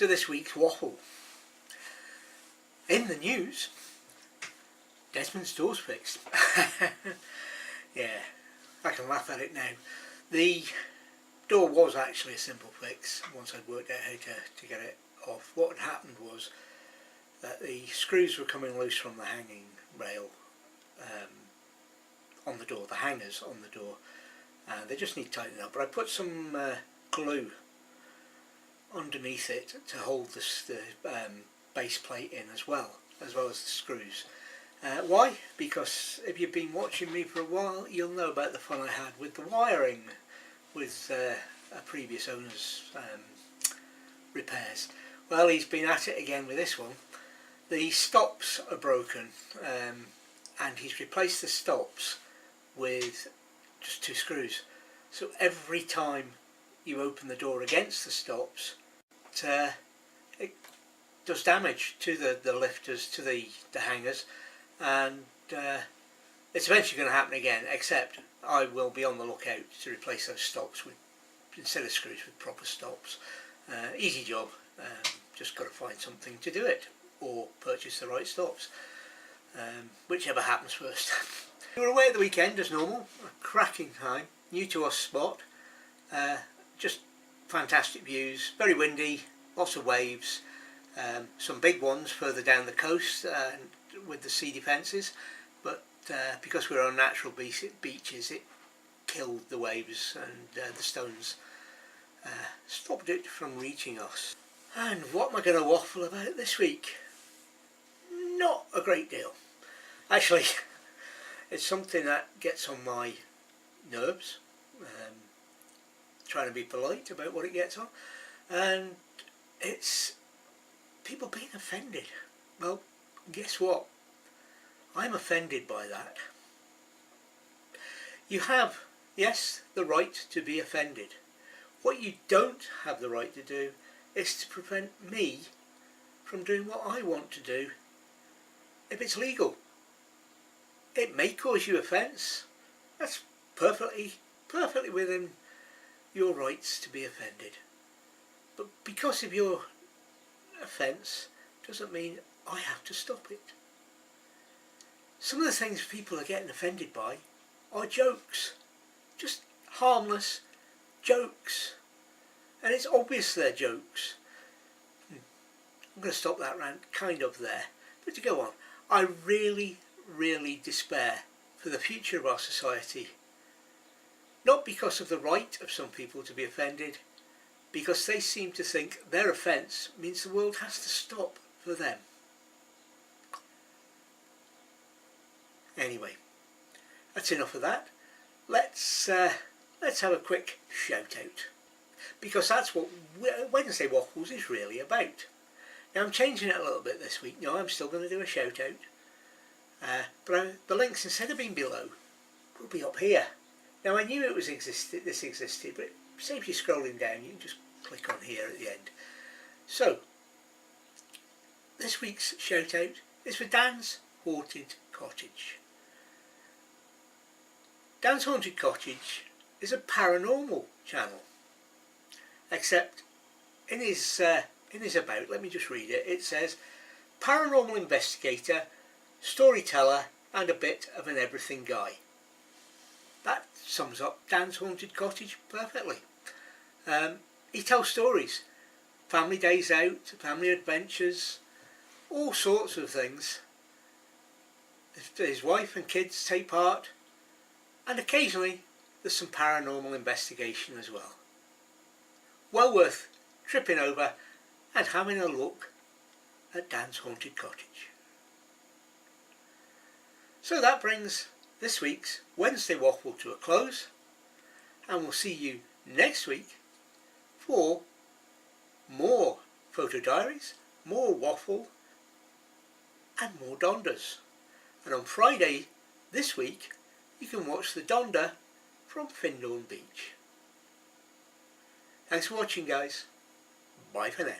to this week's Waffle. In the news, Desmond's door's fixed. Yeah, I can laugh at it now. The door was actually a simple fix once I'd worked out how to get it off. What had happened was that the screws were coming loose from the hanging rail on the door, the hangers on the door, and they just need tightening up. But I put some glue underneath it to hold the base plate in as well as the screws. Why? Because if you've been watching me for a while, you'll know about the fun I had with the wiring with a previous owner's repairs. Well, he's been at it again with this one. The stops are broken, and he's replaced the stops with just 2 screws. So every time you open the door against the stops, it does damage to the lifters, to the hangers, and it's eventually going to happen again, except I will be on the lookout to replace those stops with, instead of screws, with proper stops. Easy job, just got to find something to do it, or purchase the right stops, whichever happens first. We were away at the weekend as normal, a cracking time, new to us spot, just fantastic views, very windy, lots of waves, some big ones further down the coast with the sea defences, but because we're on natural beaches, it killed the waves, and the stones stopped it from reaching us. And what am I going to waffle about this week? Not a great deal. Actually, it's something that gets on my nerves, trying to be polite about what it gets on, and it's people being offended. Well, guess what? I'm offended by that. You have, yes, the right to be offended. What you don't have the right to do is to prevent me from doing what I want to do if it's legal. It may cause you offence. That's perfectly within your rights to be offended. But because of your offence doesn't mean I have to stop it. Some of the things people are getting offended by are jokes. Just harmless jokes. And it's obvious they're jokes. I'm going to stop that rant kind of there. But to go on, I really despair for the future of our society. Not because of the right of some people to be offended, because they seem to think their offence means the world has to stop for them. Anyway, that's enough of that. Let's have a quick shout out, because that's what Wednesday Waffles is really about. Now I'm changing it a little bit this week. No, I'm still going to do a shout out, but the links, instead of being below, will be up here. Now I knew this existed, but it saves you scrolling down. You can just click on here at the end. So this week's shout out is for Dan's Haunted Cottage. Dan's Haunted Cottage is a paranormal channel, except in his about, let me just read it. It says paranormal investigator, storyteller, and a bit of an everything guy. That sums up Dan's Haunted Cottage perfectly. He tells stories, family days out, family adventures, all sorts of things. His wife and kids take part, and occasionally there's some paranormal investigation as well. Well worth tripping over and having a look at Dan's Haunted Cottage. So that brings this week's Wednesday Waffle to a close, and we'll see you next week for more photo diaries, more waffle, and more donders. And on Friday this week you can watch the donder from Findhorn Beach. Thanks for watching, guys. Bye for now.